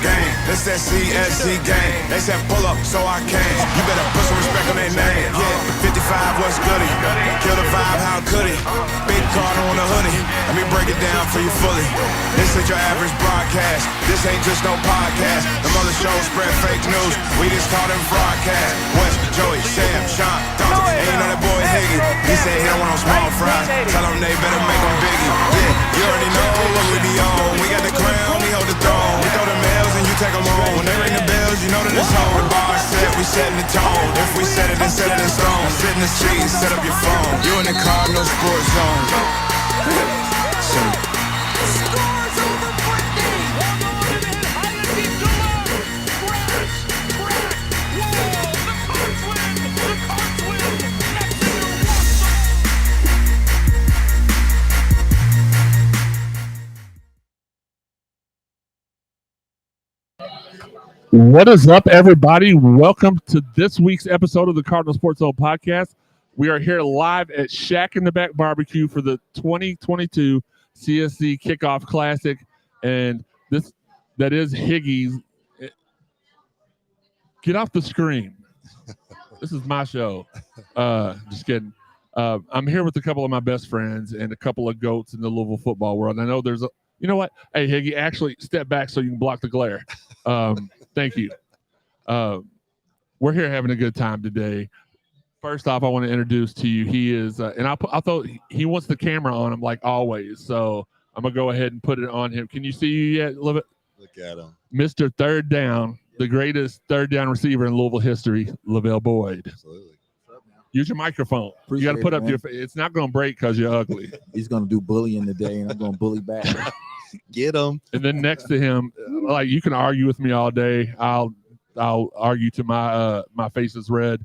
game. It's that CSZ game. They said pull up, so I came. You better put some respect on their name. Yeah, 55, what's goody? Kill the vibe, how could he? Big Carter on the hoodie. Let me break it down for you fully. This ain't your average broadcast. This ain't just no podcast. Them other shows spread fake news. We just call them broadcast. West, Joey, Sam, Shawn, Dalton. And you know that boy Higgy. He said he don't want no small fries. Tell them they better make them biggie. Yeah, you already know what we be on. We got the crown, we hold the throne. We throw the mails and you take them home. When they ring the bells, you know that it's home. The bar set, we setting the tone. If we set it, then set it in stone. Sit in the seat, set up your phone. You in the car, no sports zone. What is up, everybody? Welcome to this week's episode of the Cardinal Sports Zone Podcast. We are here live at Shack in the Back BBQ for the 2022 CSZ Kickoff Classic, and that is Higgy's. Get off the screen. This is my show. Just kidding. I'm here with a couple of my best friends and a couple of goats in the Louisville football world. I know there's you know what? Hey, Higgy, actually step back so you can block the glare. Thank you. We're here having a good time today. First off, I want to introduce to you. He is, and I thought he wants the camera on him like always. So I'm gonna go ahead and put it on him. Can you see you yet? Look at him, Mr. Third Down, the greatest third down receiver in Louisville history, Lavelle Boyd. Absolutely. Use your microphone. You got to put up your. It's not gonna break because you're ugly. He's gonna do bullying today, and I'm gonna bully back. Get him. And then next to him, like you can argue with me all day. I'll argue to my face is red.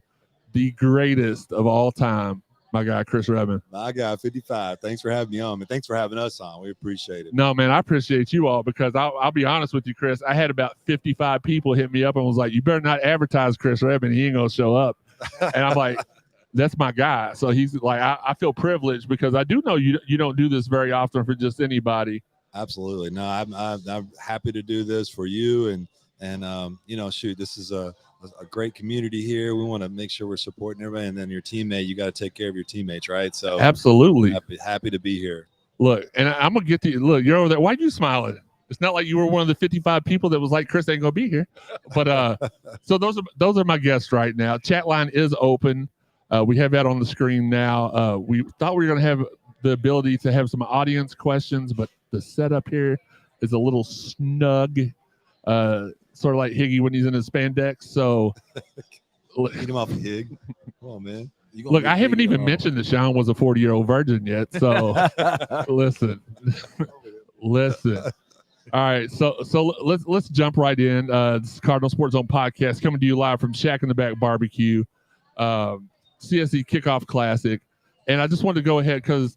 The greatest of all time, my guy Chris Redman. My guy 55. Thanks for having me on, man. Thanks for having us on. We appreciate it. No, man, I appreciate you all because I'll be honest with you, Chris. I had about 55 people hit me up and was like, "You better not advertise Chris Redman. He ain't gonna show up." And I'm like, "That's my guy." So he's like, I feel privileged because I do know you don't do this very often for just anybody. Absolutely. No, I'm happy to do this for you. And you know, shoot, this is a great community here. We want to make sure we're supporting everybody. And then your teammate, you got to take care of your teammates, right? So absolutely. Happy to be here. Look, and I'm going to get to you. Look, you're over there. Why are you smiling? It's not like you were one of the 55 people that was like, Chris ain't going to be here. But so those are my guests right now. Chat line is open. We have that on the screen now. We thought we were going to have the ability to have some audience questions, but the setup here is a little snug, sort of like Higgy when he's in his spandex. So, get him off of Hig. Come on, man. Look, I haven't even mentioned that Shawn was a 40-year-old virgin yet. So, listen. All right, so let's jump right in. This is Cardinal Sports Zone Podcast coming to you live from Shack in the Back BBQ, CSZ Kickoff Classic, and I just wanted to go ahead because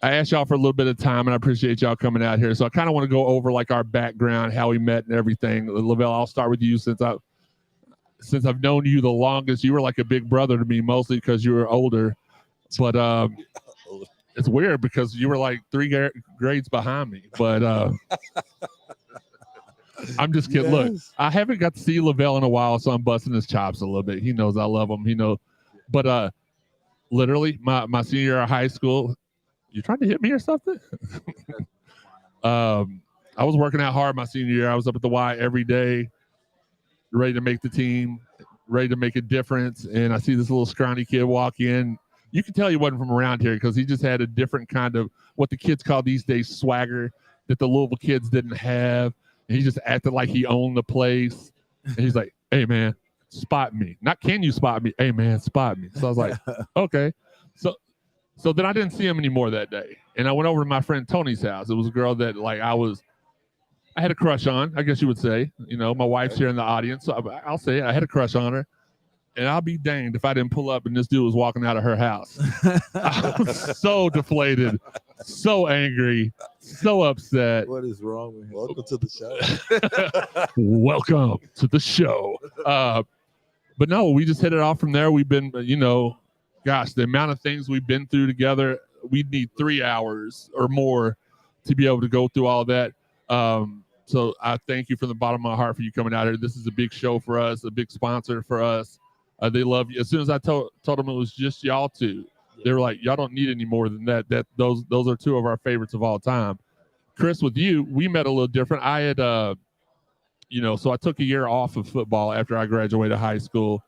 I asked y'all for a little bit of time, and I appreciate y'all coming out here. So I kind of want to go over like our background, how we met, and everything. Lavelle, I'll start with you since I've known you the longest. You were like a big brother to me, mostly because you were older. But it's weird because you were like 3 grades behind me. But I'm just kidding. Yes. Look, I haven't got to see Lavelle in a while, so I'm busting his chops a little bit. He knows I love him. He knows. But literally, my senior year of high school. You trying to hit me or something? I was working out hard my senior year. I was up at the Y every day, ready to make the team, ready to make a difference. And I see this little scrawny kid walk in. You can tell he wasn't from around here because he just had a different kind of what the kids call these days swagger that the Louisville kids didn't have. And he just acted like he owned the place. And he's like, "Hey, man, spot me. Not can you spot me? Hey, man, spot me." So I was like, okay. So then I didn't see him anymore that day. And I went over to my friend Tony's house. It was a girl that like I had a crush on, I guess you would say. You know, my wife's here in the audience. So I'll say it. I had a crush on her. And I'll be danged if I didn't pull up and this dude was walking out of her house. I was so deflated, so angry, so upset. What is wrong with him? Welcome to the show. Welcome to the show. But no, we just hit it off from there. We've been, you know, gosh, the amount of things we've been through together, we'd need 3 hours or more to be able to go through all that. So I thank you from the bottom of my heart for you coming out here. This is a big show for us, a big sponsor for us. They love you. As soon as I told them it was just y'all two, they were like, y'all don't need any more than that. Those are two of our favorites of all time. Chris, with you, we met a little different. I had, so I took a year off of football after I graduated high school,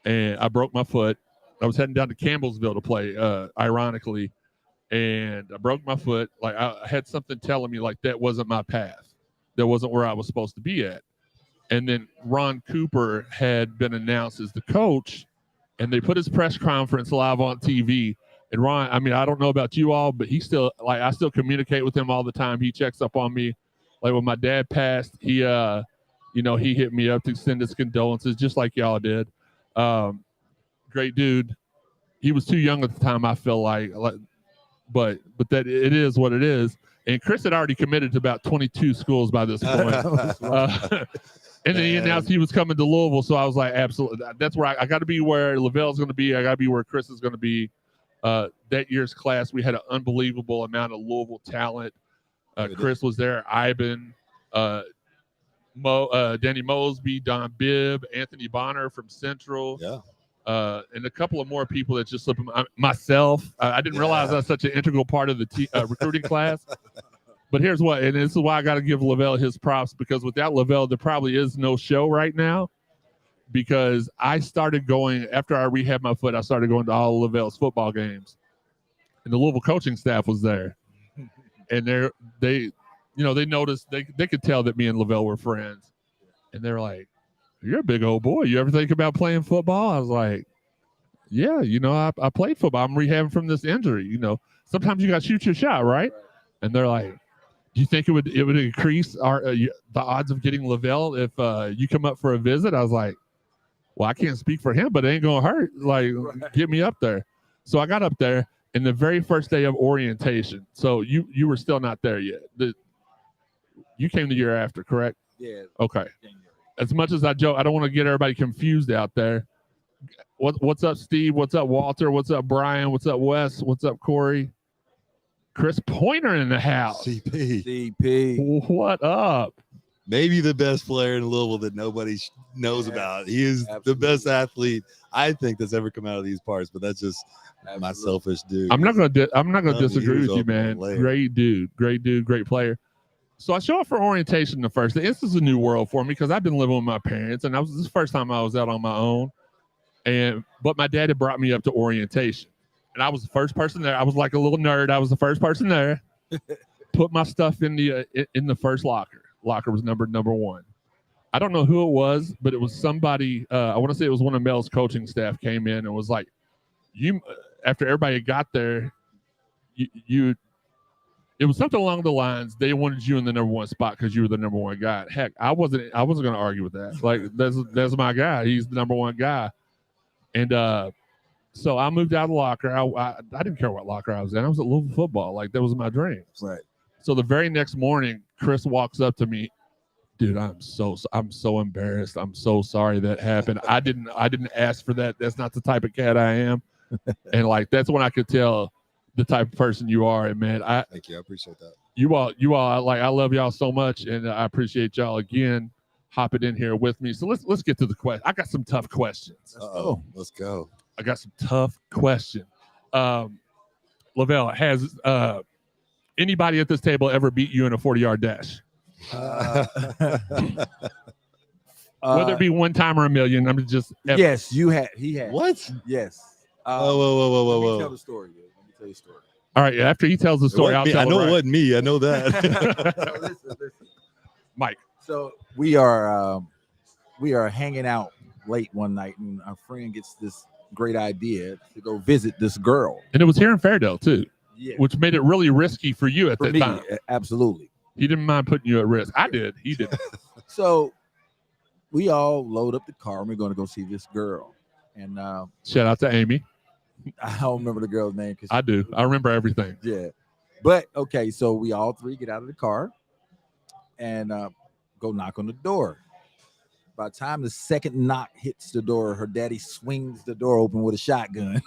and I broke my foot. I was heading down to Campbellsville to play, ironically, and I broke my foot. Like I had something telling me like that wasn't my path. That wasn't where I was supposed to be at. And then Ron Cooper had been announced as the coach, and they put his press conference live on TV. And Ron, I mean, I don't know about you all, but he still, like, I still communicate with him all the time. He checks up on me. Like when my dad passed, he hit me up to send his condolences, just like y'all did. Great dude. He was too young at the time, I feel like, but that it is what it is. And Chris had already committed to about 22 schools by this point. And then he announced he was coming to Louisville. So I was like, absolutely. That's where I got to be where Lavelle's going to be. I got to be where Chris is going to be. That year's class, we had an unbelievable amount of Louisville talent. Chris was there. Ivan, Danny Mosby, Don Bibb, Anthony Bonner from Central. Yeah. And a couple of more people that just slipped. Myself, I didn't realize I was such an integral part of the recruiting class. But here's what, and this is why I got to give Lavelle his props, because without Lavelle, there probably is no show right now. Because I started going, after I rehabbed my foot, I started going to all of Lavelle's football games. And the Louisville coaching staff was there. And they noticed, they could tell that me and Lavelle were friends. And they were like, "You're a big old boy. You ever think about playing football?" I was like, "Yeah, I played football. I'm rehabbing from this injury. Sometimes you got to shoot your shot, right?" And they're like, "Do you think it would increase the odds of getting Lavelle if you come up for a visit?" I was like, "Well, I can't speak for him, but it ain't gonna hurt. Like, get me up there." So I got up there, and the very first day of orientation. So you were still not there yet. You came the year after, correct? Yeah. Okay. As much as I joke, I don't want to get everybody confused out there. What's up, Steve? What's up, Walter? What's up, Brian? What's up, Wes? What's up, Corey? Chris Pointer in the house. CP. What up? Maybe the best player in Louisville that nobody knows about. He is the best athlete I think that's ever come out of these parts, but that's just my selfish dude. I'm not gonna disagree with you, man. Great dude, great player. So I show up for orientation the first day. This is a new world for me because I've been living with my parents, and this is the first time I was out on my own. But my dad had brought me up to orientation, and I was the first person there. I was like a little nerd. I was the first person there. Put my stuff in the first locker. Locker was number 1. I don't know who it was, but it was somebody. I want to say it was one of Mel's coaching staff came in and was like, "You." After everybody got there, you. It was something along the lines. They wanted you in the number 1 spot because you were the number 1 guy. Heck, I wasn't going to argue with that. Like that's my guy. He's the number 1 guy. And so I moved out of the locker. I didn't care what locker I was in. I was at Louisville football. Like that was my dream. Right. So the very next morning, Chris walks up to me, "Dude, I'm so embarrassed. I'm so sorry that happened. I didn't ask for that. That's not the type of cat I am." And like that's when I could tell the type of person you are. And man, thank you. I appreciate that. You all, like I love y'all so much, and I appreciate y'all again hopping in here with me. So let's get to the question. I got some tough questions. Let's go. I got some tough questions. Lavelle, has anybody at this table ever beat you in a 40-yard dash? Whether it be one time or a million, I'm just yes, you had. He had. What? Yes. Whoa. Let me tell the story. Let me tell you a story. All right. After he tells the story, I'll tell I know it. It wasn't me. I know that. So listen. Mike. So we are hanging out late one night, and our friend gets this great idea to go visit this girl. And it was here in Fairdale too, yeah, which made it really risky for you at that time. Absolutely. He didn't mind putting you at risk. I did. He did. So we all load up the car, and we're going to go see this girl. And shout out to Amy. I don't remember the girl's name. I do. I remember everything. Yeah. But okay, so we all three get out of the car and go knock on the door. By the time the second knock hits the door, her daddy swings the door open with a shotgun.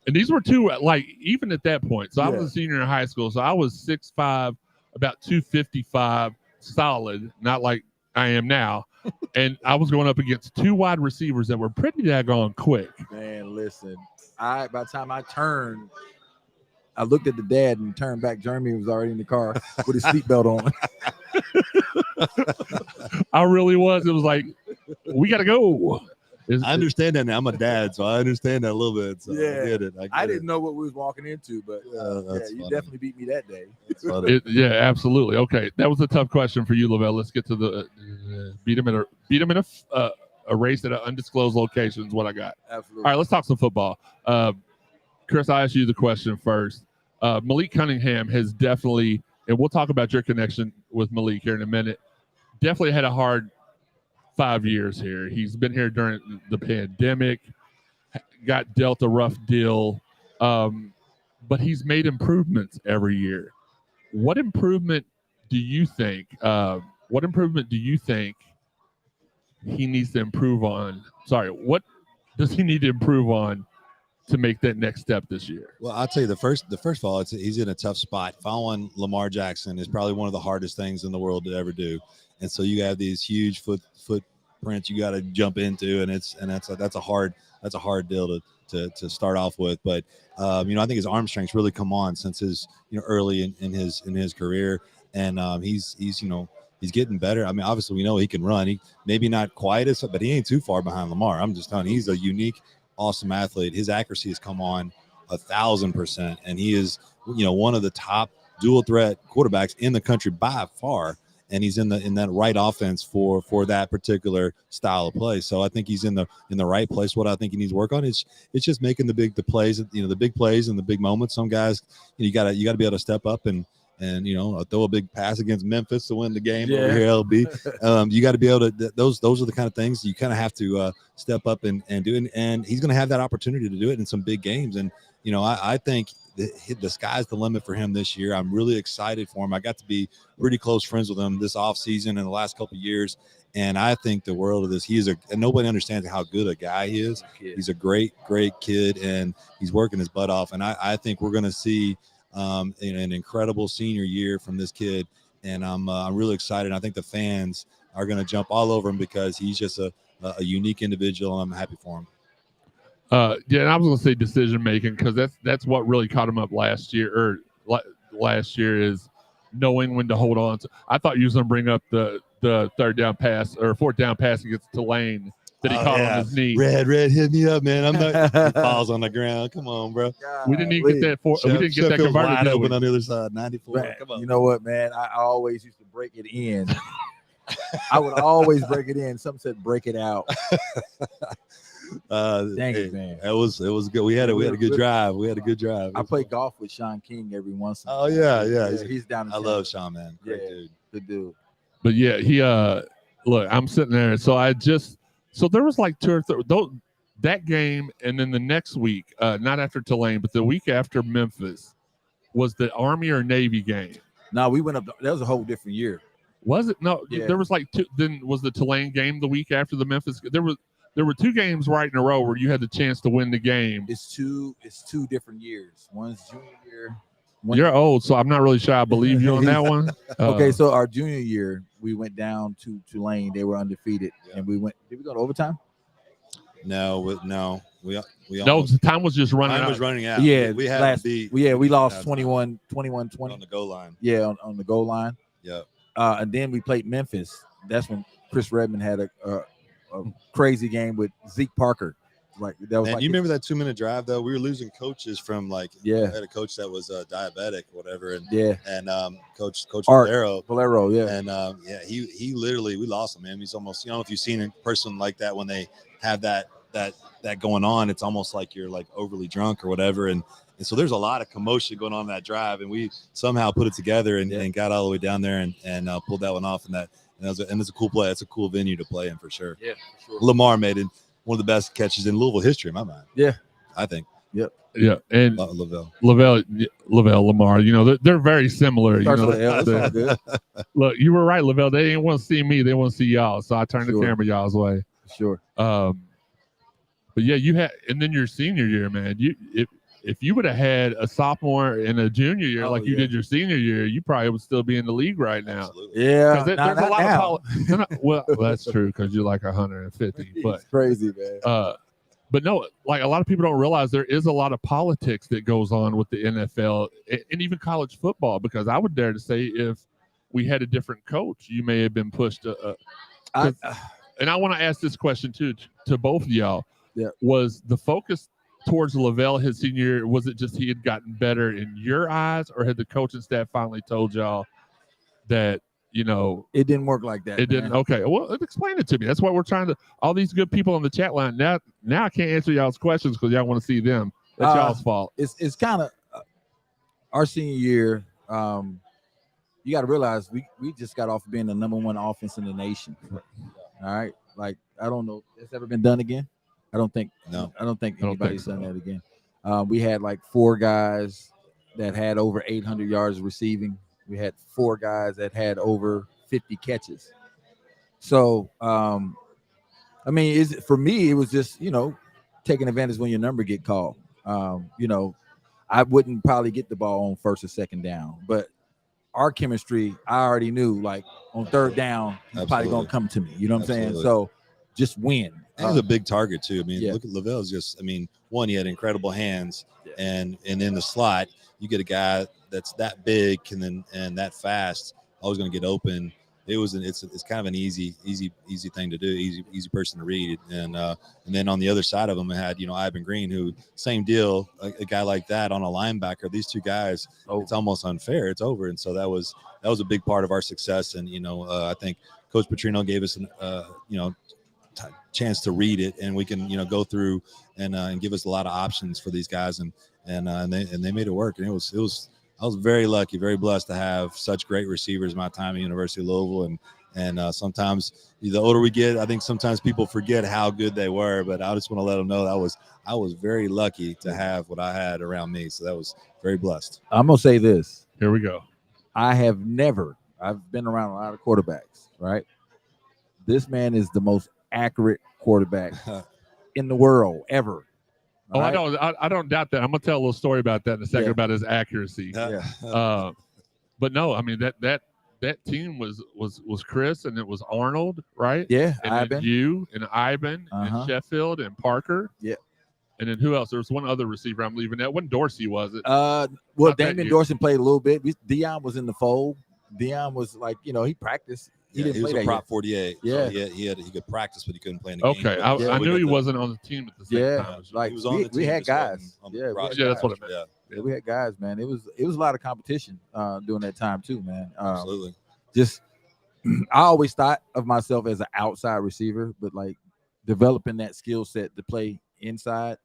And these were two, like, even at that point. So I was a senior in high school. So I was 6'5", about 255 solid, not like I am now. And I was going up against 2 wide receivers that were pretty daggone quick. Man, listen, by the time I turned, I looked at the dad and turned back. Jeremy was already in the car with his seatbelt on. I really was. It was like, we got to go. I understand that now. I'm a dad, so I understand that a little bit. So I get it. I didn't know what we was walking into, but you definitely beat me that day. That's funny. Yeah, absolutely. Okay, that was a tough question for you, Lavelle. Let's get to the beat him in a race at an undisclosed location is what I got. Absolutely. All right, let's talk some football. Chris, I asked you the question first. Malik Cunningham has definitely, and we'll talk about your connection with Malik here in a minute, definitely had a hard 5 years here. He's been here during the pandemic, got dealt a rough deal, but he's made improvements every year. What improvement do you think he needs to improve on? Sorry, what does he need to improve on to make that next step this year? Well, I'll tell you the first of all, he's in a tough spot. Following Lamar Jackson is probably one of the hardest things in the world to ever do. And so you have these huge footprints you got to jump into, and that's a hard deal to start off with. But I think his arm strength's really come on since his early in his career, and he's getting better. I mean, obviously we know he can run. He maybe not quite as, but he ain't too far behind Lamar. I'm just telling you, he's a unique, awesome athlete. His accuracy has come on 1,000%, and he is one of the top dual threat quarterbacks in the country by far. And he's in that right offense for that particular style of play. So I think he's in the right place. What I think he needs to work on is it's just making the big plays, the big plays and the big moments. Some guys, you got to be able to step up and throw a big pass against Memphis to win the game over here, LB. You got to be able to. Those are the kind of things you kind of have to step up and do it. And he's going to have that opportunity to do it in some big games. And I think the sky's the limit for him this year. I'm really excited for him. I got to be pretty close friends with him this offseason and the last couple of years. And I think the world of this. And nobody understands how good a guy he is. He's a great, great kid, and he's working his butt off. And I think we're going to see an incredible senior year from this kid. And I'm really excited. I think the fans are going to jump all over him because he's just a unique individual, and I'm happy for him. And I was going to say decision making because that's what really caught him up last year. Last year is knowing when to hold on to. I thought you was going to bring up the third down pass or fourth down pass against Tulane that he caught on his knee. Red, hit me up, man. I'm not. He falls on the ground. Come on, bro. We didn't even get that. We didn't get that converted. Wide open on the other side. 94. Man, come on. You know what, man? I always used to break it in. I would always break it in. Some said break it out. Dang it, man. It was good. We had a good drive. I play golf with Shawn King every once in a while. Oh yeah. He's down in I love Shawn, man. Great dude. Good dude. But yeah, he look, I'm sitting there. So there was like two or three that game, and then the next week, not after Tulane, but the week after Memphis was the Army or Navy game. No, we went up. That was a whole different year. Was it? No, yeah. There was like two. Then was the Tulane game the week after the Memphis? There were two games right in a row where you had the chance to win the game. It's two different years. One's junior year. You're old, so I'm not really sure I believe you on that one. Okay, so our junior year, we went down to Tulane. They were undefeated, and we went. Did we go to overtime? No. We the time was just running. Time was running out. Yeah, we had to beat. We lost 21-20 on the goal line. Yeah, on the goal line. Yeah. And then we played Memphis. That's when Chris Redman had a crazy game with Zeke Parker. Like that was. And you remember that 2-minute drive though? We were losing coaches from I had a coach that was diabetic or whatever, and Coach Valero, and he literally, we lost him, man. He's almost, if you've seen a person like that when they have that going on, it's almost like you're like overly drunk or whatever, and so there's a lot of commotion going on in that drive, and we somehow put it together and got all the way down there and pulled that one off, and it's a cool play. It's a cool venue to play in for sure. Yeah, for sure. Lamar made it one of the best catches in Louisville history, in my mind. Yeah, I think. Yep. Yeah, and Lavelle, Lamar. They're very similar. Good. Look, you were right, Lavelle. They didn't want to see me; they want to see y'all. So I turned the camera y'all's way. Sure. But yeah, you had, and then your senior year, man. if you would have had a sophomore and a junior year like you did your senior year, you probably would still be in the league right now. Absolutely. Yeah, There's a lot of well, that's true because you're like 150, but it's crazy, man. But no, like a lot of people don't realize there is a lot of politics that goes on with the NFL and even college football. Because I would dare to say, if we had a different coach, you may have been pushed. And I want to ask this question too to both of y'all. Yeah. Was the focus towards Lavelle his senior year? Was it just he had gotten better in your eyes, or had the coaching staff finally told y'all that? It didn't work like that. It didn't. Okay. Well, explain it to me. That's why we're trying to. All these good people on the chat line. Now I can't answer y'all's questions because y'all want to see them. That's y'all's fault. It's kind of our senior year. You got to realize we just got off being the #1 offense in the nation. All right. Like, I don't know. It's ever been done again? I don't think. No. I don't think anybody's done that again. We had like 4 guys that had over 800 yards receiving. We had 4 guys that had over 50 catches. So, I mean, for me, it was just, taking advantage when your number get called. I wouldn't probably get the ball on first or second down, but our chemistry, I already knew, like on third down, he's probably going to come to me. You know what I'm saying? So just win. He was a big target too. I mean, look at Lavelle's one, he had incredible hands, and in the slot, you get a guy that's that big and that fast, always going to get open. It's kind of an easy thing to do, easy person to read. And then on the other side of him, I had Ivan Green, who same deal, a guy like that on a linebacker. These two guys, it's almost unfair. It's over. And so that was a big part of our success. And I think Coach Petrino gave us chance to read it, and we can go through and give us a lot of options for these guys, and they made it work. And I was very lucky, very blessed to have such great receivers my time at University of Louisville. And sometimes the older we get, I think sometimes people forget how good they were, but I just want to let them know that I was very lucky to have what I had around me. So that was very blessed. I'm going to say this. Here we go. I've been around a lot of quarterbacks, right? This man is the most accurate quarterback in the world ever. Right? I don't doubt that. I'm gonna tell a little story about that in a second about his accuracy. But no, I mean that team was Chris, and it was Arnold, right? Yeah, and Ivan. You and Ivan and Sheffield and Parker. Yeah. And then who else? There was one other receiver I'm leaving out. When Dorsey was it? Well, Damian Dorsey played a little bit. Dion was in the fold. Dion was like, he practiced. He didn't play was that a prop yet. 48. Yeah, so he could practice, but he couldn't play in the game. Okay, I knew he wasn't on the team at the same time. Like he was on the team. We had guys. That's what I meant. Yeah, we had guys, man. It was a lot of competition during that time too, man. Absolutely. Just I always thought of myself as an outside receiver, but like developing that skill set to play inside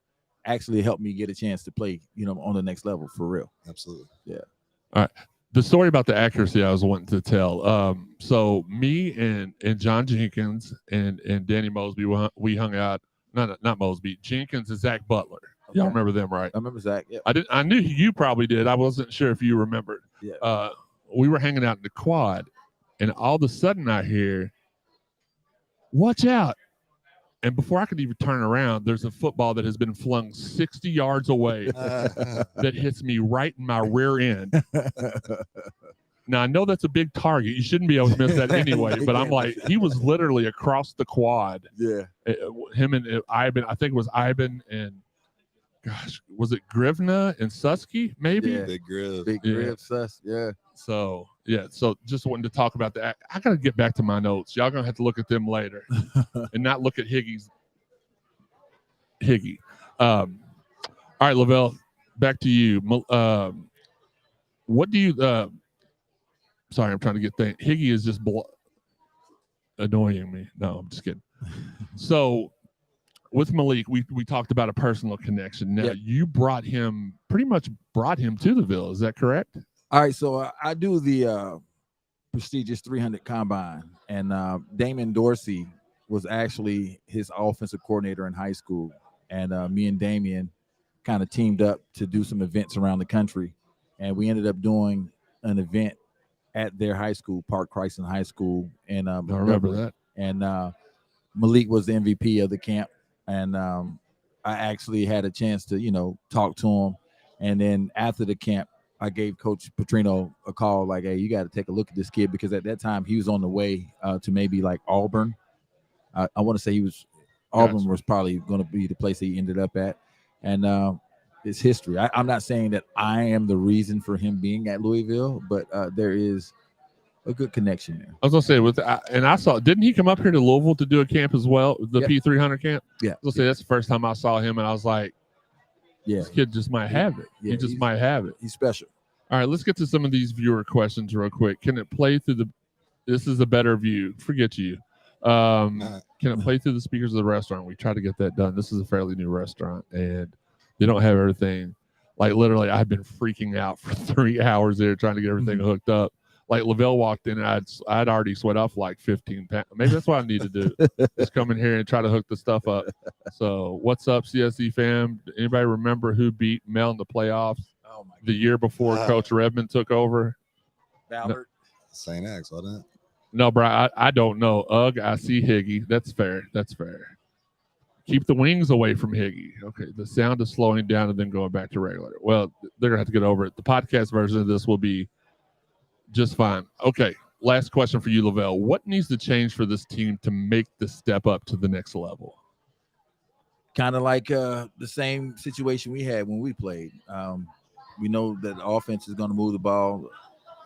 actually helped me get a chance to play, on the next level for real. Absolutely. Yeah. All right. The story about the accuracy I was wanting to tell. So me and John Jenkins and Danny Mosby, we hung out. Not Mosby. Jenkins and Zach Butler. Okay. Y'all remember them, right? I remember Zach. Yeah. I knew you probably did. I wasn't sure if you remembered. Yeah. We were hanging out in the quad, and all of a sudden I hear, "Watch out!" And before I could even turn around, there's a football that has been flung 60 yards away that hits me right in my rear end. Now, I know that's a big target. You shouldn't be able to miss that anyway, but I'm like, he was literally across the quad. Yeah. Him and Ivan, I think it was Ivan and, gosh, was it Grivna and Susky, maybe? Yeah. Big Griv. Big Griv, Sus, yeah. So just wanted to talk about that. I got to get back to my notes. Y'all going to have to look at them later and not look at Higgy. All right, Lavelle, back to you. What do you sorry, I'm trying to get things. Higgy is just annoying me. No, I'm just kidding. So with Malik, we talked about a personal connection. Now, you pretty much brought him to the Ville. Is that correct? All right, so I do the prestigious 300 combine, and Damon Dorsey was actually his offensive coordinator in high school, and me and Damian kind of teamed up to do some events around the country, and we ended up doing an event at their high school, Park Christian High School, and I remember that. And Malik was the MVP of the camp, and I actually had a chance to talk to him. And then after the camp, I gave Coach Petrino a call, like, hey, you got to take a look at this kid, because at that time he was on the way to maybe like Auburn. I want to say Auburn was probably going to be the place he ended up at. And it's history. I'm not saying that I am the reason for him being at Louisville, but there is a good connection there. I was gonna say I saw. Didn't he come up here to Louisville to do a camp as well? The P300 camp. Yeah. I was gonna say that's the first time I saw him, and I was like, yeah, this kid just might have it. Yeah, he just might have it. He's special. All right, let's get to some of these viewer questions real quick. Can it play through the? This is a better view. Forget you. Can it play through the speakers of the restaurant? We tried to get that done. This is a fairly new restaurant, and they don't have everything. Like literally, I've been freaking out for 3 hours there trying to get everything hooked up. Like Lavelle walked in, and I'd already sweat off like 15 pounds. Maybe that's what I need to do. Just come in here and try to hook the stuff up. So what's up, CSZ fam? Anybody remember who beat Mel in the playoffs the year before Coach Redman took over? Ballard. St. X, wasn't it? No, bro, I don't know. I see Higgy. That's fair. That's fair. Keep the wings away from Higgy. Okay, the sound is slowing down and then going back to regular. Well, they're going to have to get over it. The podcast version of this will be just fine. Okay, last question for you, Lavelle. What needs to change for this team to make the step up to the next level? Kind of like the same situation we had when we played. We know that the offense is going to move the ball.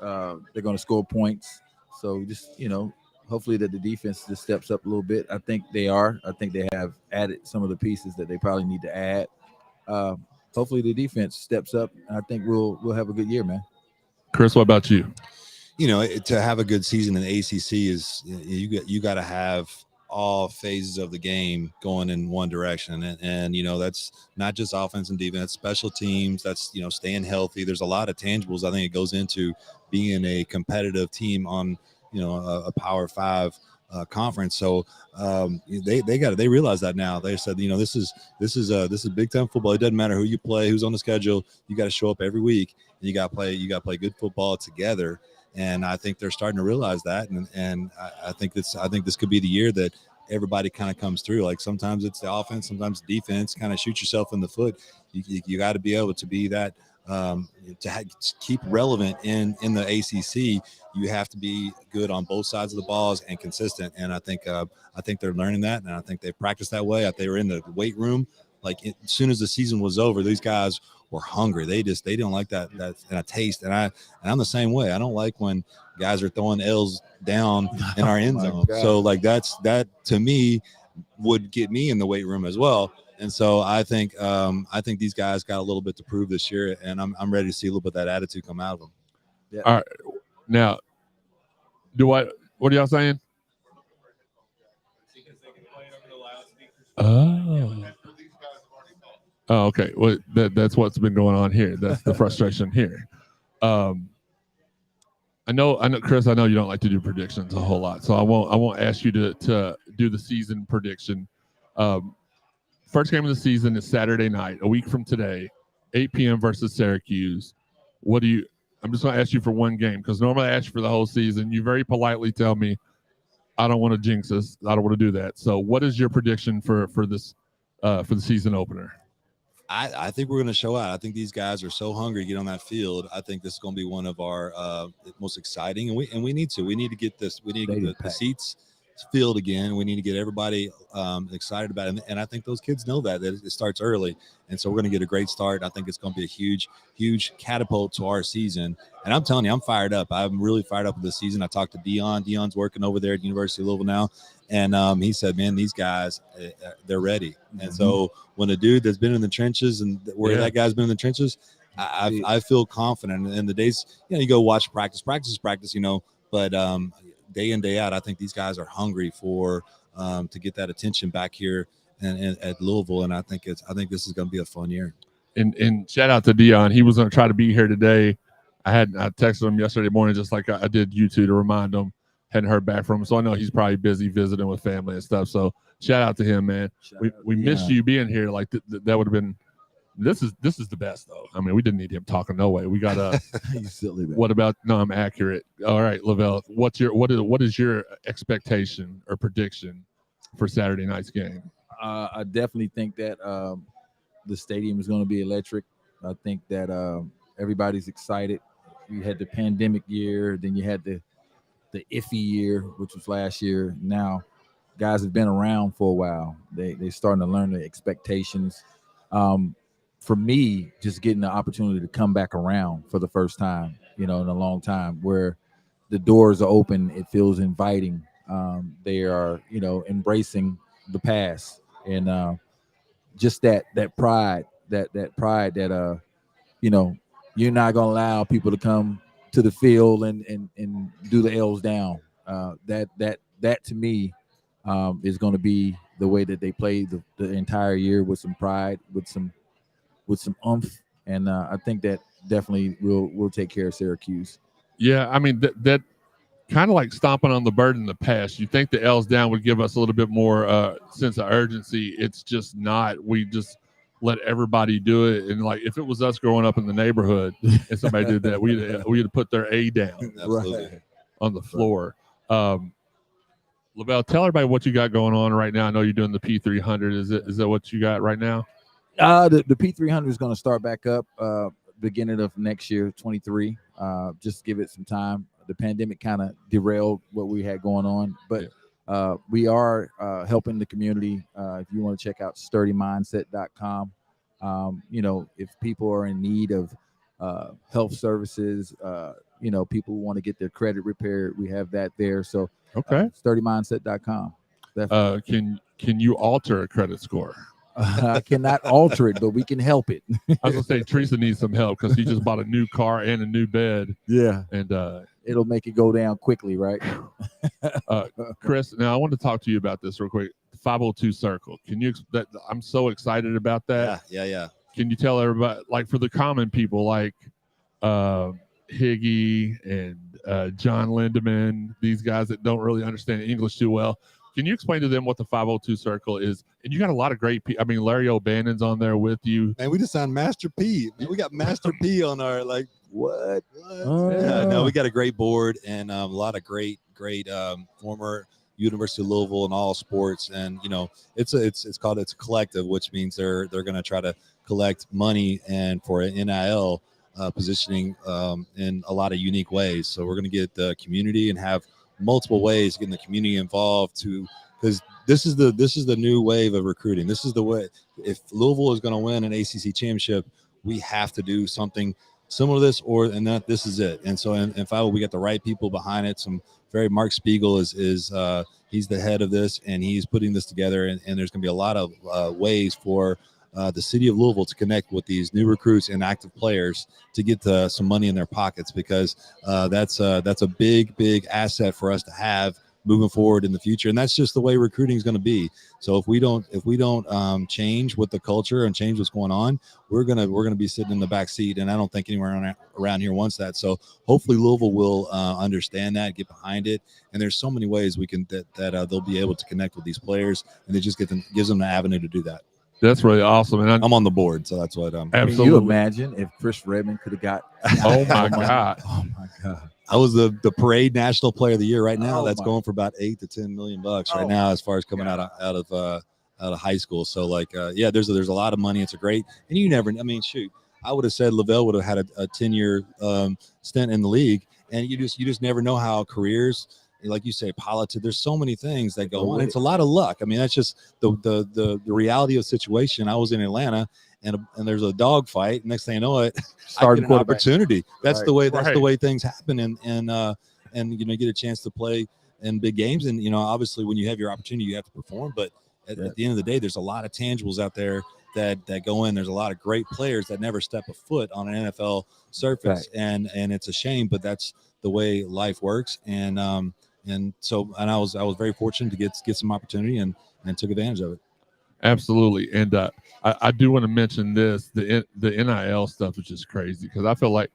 They're going to score points. So just, hopefully that the defense just steps up a little bit. I think they are. I think they have added some of the pieces that they probably need to add. Hopefully the defense steps up. I think we'll have a good year, man. Chris, what about you? To have a good season in the ACC is you got to have all phases of the game going in one direction, and that's not just offense and defense, special teams. That's staying healthy. There's a lot of tangibles I think it goes into being a competitive team on a Power 5 conference. So they realize that now. They said this is Big Ten football. It doesn't matter who you play, who's on the schedule. You got to show up every week, and you got to play good football together. And I think they're starting to realize that, and I think this could be the year that everybody kind of comes through. Like sometimes it's the offense, sometimes defense. Kind of shoot yourself in the foot. You got to be able to be that keep relevant in the ACC. You have to be good on both sides of the balls and consistent. And I think they're learning that, and I think they practiced that way. They were in the weight room. Like as soon as the season was over, these guys were hungry. They didn't like that and a taste. And I'm the same way. I don't like when guys are throwing L's down in our end zone. So like that to me would get me in the weight room as well. And so I think these guys got a little bit to prove this year, and I'm ready to see a little bit of that attitude come out of them. Yeah. All right. Now, what are y'all saying? Oh, okay. Well, that's what's been going on here. That's the frustration here. I know, Chris. I know you don't like to do predictions a whole lot, so I won't ask you to do the season prediction. First game of the season is Saturday night, a week from today, 8 p.m. versus Syracuse. I'm just going to ask you for one game, because normally I ask you for the whole season. You very politely tell me, I don't want to jinx us. I don't want to do that. So what is your prediction for this for the season opener? I think we're going to show out. I think these guys are so hungry to get on that field. I think this is going to be one of our most exciting, and we need to get this. We need to get the seats filled again. We need to get everybody excited about it, and I think those kids know that it starts early, and so we're going to get a great start. I think it's going to be a huge catapult to our season, and I'm telling you, I'm fired up. I'm really fired up with this season. I talked to Dion. Dion's working over there at University of Louisville now, and he said, man, these guys, they're ready. And so when a dude that's been in the trenches and that guy's been in the trenches, I feel confident. In the days, you go watch practice, but day in, day out, I think these guys are hungry for to get that attention back here and at Louisville, and I think this is going to be a fun year. And shout out to Dion. He was going to try to be here today. I texted him yesterday morning, just like I did you two, to remind him. Hadn't heard back from him, so I know he's probably busy visiting with family and stuff. So shout out to him, man. We missed you being here. Like that would have been. This is the best though. I mean, we didn't need him talking. No way. We got you silly man. What about? No, I'm accurate. All right, Lavelle. What is your expectation or prediction for Saturday night's game? I definitely think that the stadium is going to be electric. I think that everybody's excited. You had the pandemic year, then you had the iffy year, which was last year. Now, guys have been around for a while. They're starting to learn the expectations. For me, just getting the opportunity to come back around for the first time, in a long time, where the doors are open, it feels inviting. They are, embracing the past, and just that pride, that pride that you're not gonna allow people to come to the field and do the L's down. That to me is going to be the way that they play the entire year, with some pride, with some oomph, and I think that definitely will take care of Syracuse. Yeah, I mean that kind of like stomping on the bird in the past. You think the L's down would give us a little bit more sense of urgency. It's just not. We just let everybody do it. And like, if it was us growing up in the neighborhood and somebody did that, we'd have put their A down on the floor. Lavelle, tell everybody what you got going on right now. I know you're doing the P300. Is that what you got right now? The P300 is going to start back up beginning of next year, 23. Just give it some time. The pandemic kind of derailed what we had going on, but we are helping the community. If you want to check out sturdymindset.com, if people are in need of health services, people who want to get their credit repaired, we have that there. So sturdymindset.com. Can you alter a credit score? I cannot alter it, but we can help it. I was gonna say Teresa needs some help because he just bought a new car and a new bed. Yeah, and it'll make it go down quickly, right? Chris, now I want to talk to you about this real quick. 502 Circle. Can you? I'm so excited about that. Yeah. Can you tell everybody, like for the common people, like Higgy and John Lindemann, these guys that don't really understand English too well? Can you explain to them what the 502 Circle is? And you got a lot of great people. I mean, Larry O'Bannon's on there with you. Man, we just signed Master P. Man, we got Master P on our, what? Yeah, no, we got a great board and a lot of great former University of Louisville in all sports. And, it's a collective, which means they're going to try to collect money and for an NIL positioning in a lot of unique ways. So we're going to get the community and have multiple ways getting the community involved because this is the new wave of recruiting. This is the way. If Louisville is going to win an ACC championship, we have to do something similar to this, this is it. And so in 5 we got the right people behind it. Mark Spiegel is he's the head of this, and he's putting this together. And there's going to be a lot of ways for the city of Louisville to connect with these new recruits and active players to get some money in their pockets, because that's a big asset for us to have moving forward in the future. And that's just the way recruiting is going to be. So if we don't change with the culture and change what's going on, we're gonna be sitting in the back seat. And I don't think anyone around here wants that. So hopefully Louisville will understand that, get behind it. And there's so many ways we can that they'll be able to connect with these players, and it just gives them the avenue to do that. That's really awesome. And I'm on the board, so that's what I'm. Absolutely. Can you imagine if Chris Redman could have got? Oh my God! Oh my God! I was the parade national player of the year right now. That's going for about $8 to $10 million right now, as far as coming out of high school. So there's a lot of money. It's a great, and you never. I mean, shoot, I would have said Lavelle would have had a 10-year stint in the league, and you just never know how careers. Like you say, politics. There's so many things that go on. It's a lot of luck. I mean, that's just the reality of the situation. I was in Atlanta, and there's a dog fight. Next thing you know, started an opportunity. That's the way. That's the way things happen. And you get a chance to play in big games. And obviously, when you have your opportunity, you have to perform. But at the end of the day, there's a lot of tangibles out there that go in. There's a lot of great players that never step a foot on an NFL surface, and it's a shame. But that's the way life works. And I was very fortunate to get some opportunity and took advantage of it. Absolutely. And I do want to mention this, the NIL stuff is just crazy, because I feel like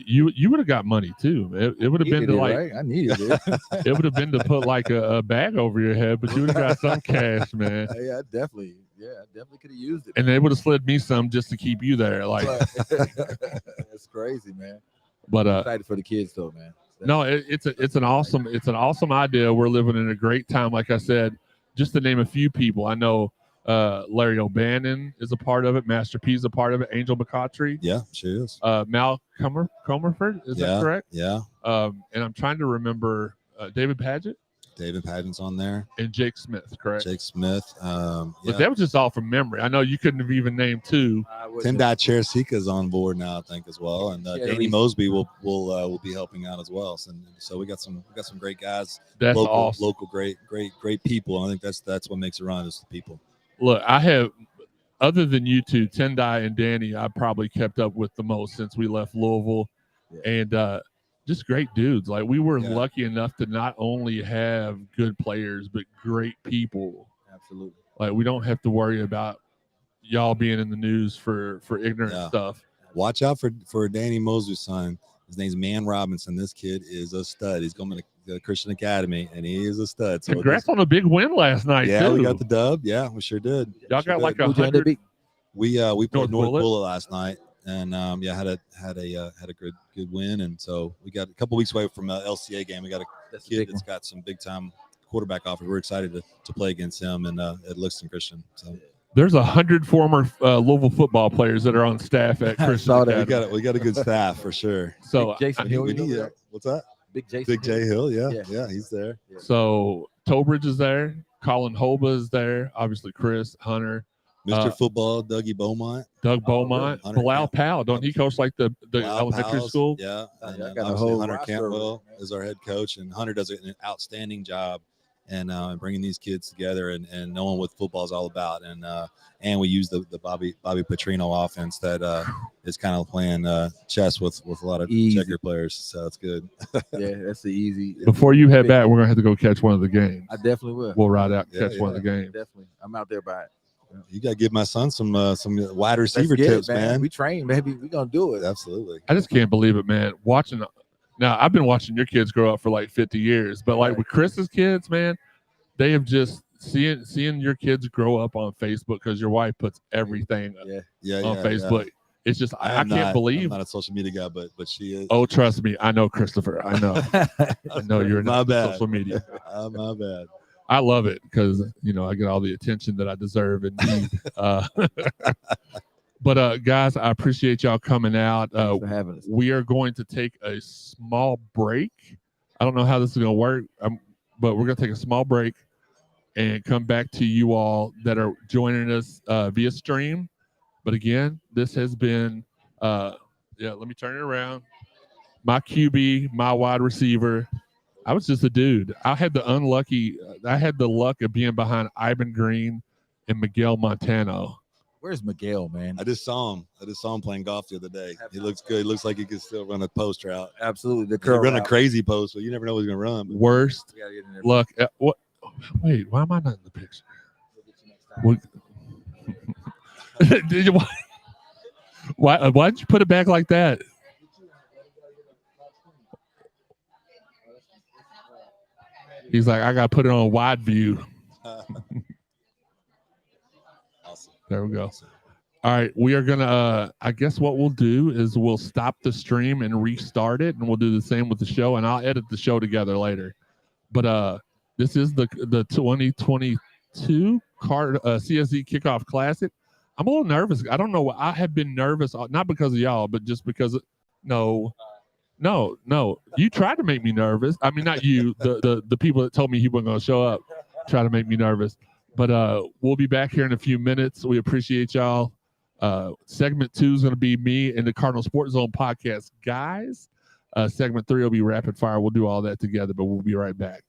you would have got money too. It would have been to right? I needed it. It would have been to put like a bag over your head, but you would have got some cash, man. Yeah, I definitely could have used it. And they would have slid me some just to keep you there. That's crazy, man. But I'm excited for the kids though, man. No, it's an awesome idea. We're living in a great time. Like I said, just to name a few people, I know Larry O'Bannon is a part of it. Master P is a part of it. Angel McCautry. Yeah, she is. Mal Comerford, is that correct? Yeah. And I'm trying to remember David Padgett. David Pageant's on there. And Jake Smith, correct? Jake Smith. But that was just all from memory. I know you couldn't have even named two. Tendai Chersika's on board now, I think, as well. And Danny Mosby will be helping out as well. So we got some great guys. That's awesome. Local great people. And I think that's what makes it run is the people. Look, I have, other than you two, Tendai and Danny, I probably kept up with the most since we left Louisville. And just great dudes. Like, we were lucky enough to not only have good players, but great people. Absolutely. Like, we don't have to worry about y'all being in the news for ignorant stuff. Watch out for Danny Mosby's son. His name's Man Robinson. This kid is a stud. He's going to the Christian Academy, and he is a stud. So congrats on a big win last night. Yeah, too. we got the dub. Yeah, we sure did. Y'all got like 100. We played North Bullet last night, and had a good win. And so we got a couple weeks away from an LCA game. We got a kid that's got some big time quarterback offers. We're excited to play against him and at Lixton Christian. So. There's 100 former Louisville football players that are on staff at Christian Academy. We got a good staff for sure. So Jason Hill, what's that? Big Jason. Big J Hill, yeah, he's there. So Tobridge is there. Colin Hoba is there. Obviously, Chris Hunter, Mr. Football, Dougie Beaumont, Doug Beaumont, Bilal Powell. Don't he coach like the elementary school? Yeah, and I got a whole Hunter Cantwell is our head coach, and Hunter does an outstanding job. And bringing these kids together and knowing what football is all about, and we use the Bobby Petrino offense that is kind of playing chess with a lot of checker players, so it's good. Yeah, that's the easy. Before you head back, we're gonna have to go catch one of the games. I definitely will. We'll ride out and catch one of the games. Definitely, I'm out there by it. You got to give my son some wide receiver tips, man. We train, baby. We gonna do it. Absolutely. I just can't believe it, man. Watching. Now, I've been watching your kids grow up for like 50 years, but like with Chris's kids, man, they have just seeing your kids grow up on Facebook because your wife puts everything on Facebook. Yeah. It's just I can't believe. I'm not a social media guy, but she is. Oh, trust me, I know Christopher. I know. I know you're not social media. My bad. I love it because I get all the attention that I deserve and need. But guys, I appreciate y'all coming out. Thanks for having us. We are going to take a small break. I don't know how this is going to work, but we're going to take a small break and come back to you all that are joining us via stream. But again, this has been, let me turn it around. My QB, my wide receiver. I was just a dude. I had the luck of being behind Ivan Green and Miguel Montano. Where's Miguel, man? I just saw him playing golf the other day. He looks good. He looks like he could still run a post route. Absolutely. The curl run a crazy post, but you never know what he's going to run. Worst luck. What? Wait, why am I not in the picture? Did you? Why'd you put it back like that? He's like, I got to put it on wide view. Awesome. There we go. Awesome. All right, we are gonna. I guess what we'll do is we'll stop the stream and restart it, and we'll do the same with the show, and I'll edit the show together later. But this is the 2022 CSZ Kickoff Classic. I'm a little nervous. I don't know. I have been nervous, not because of y'all, but just because no. You tried to make me nervous. I mean, not you. The people that told me he wasn't going to show up try to make me nervous. But we'll be back here in a few minutes. We appreciate y'all. Segment 2 is going to be me and the Cardinal Sports Zone podcast guys. Segment 3 will be rapid fire. We'll do all that together, but we'll be right back.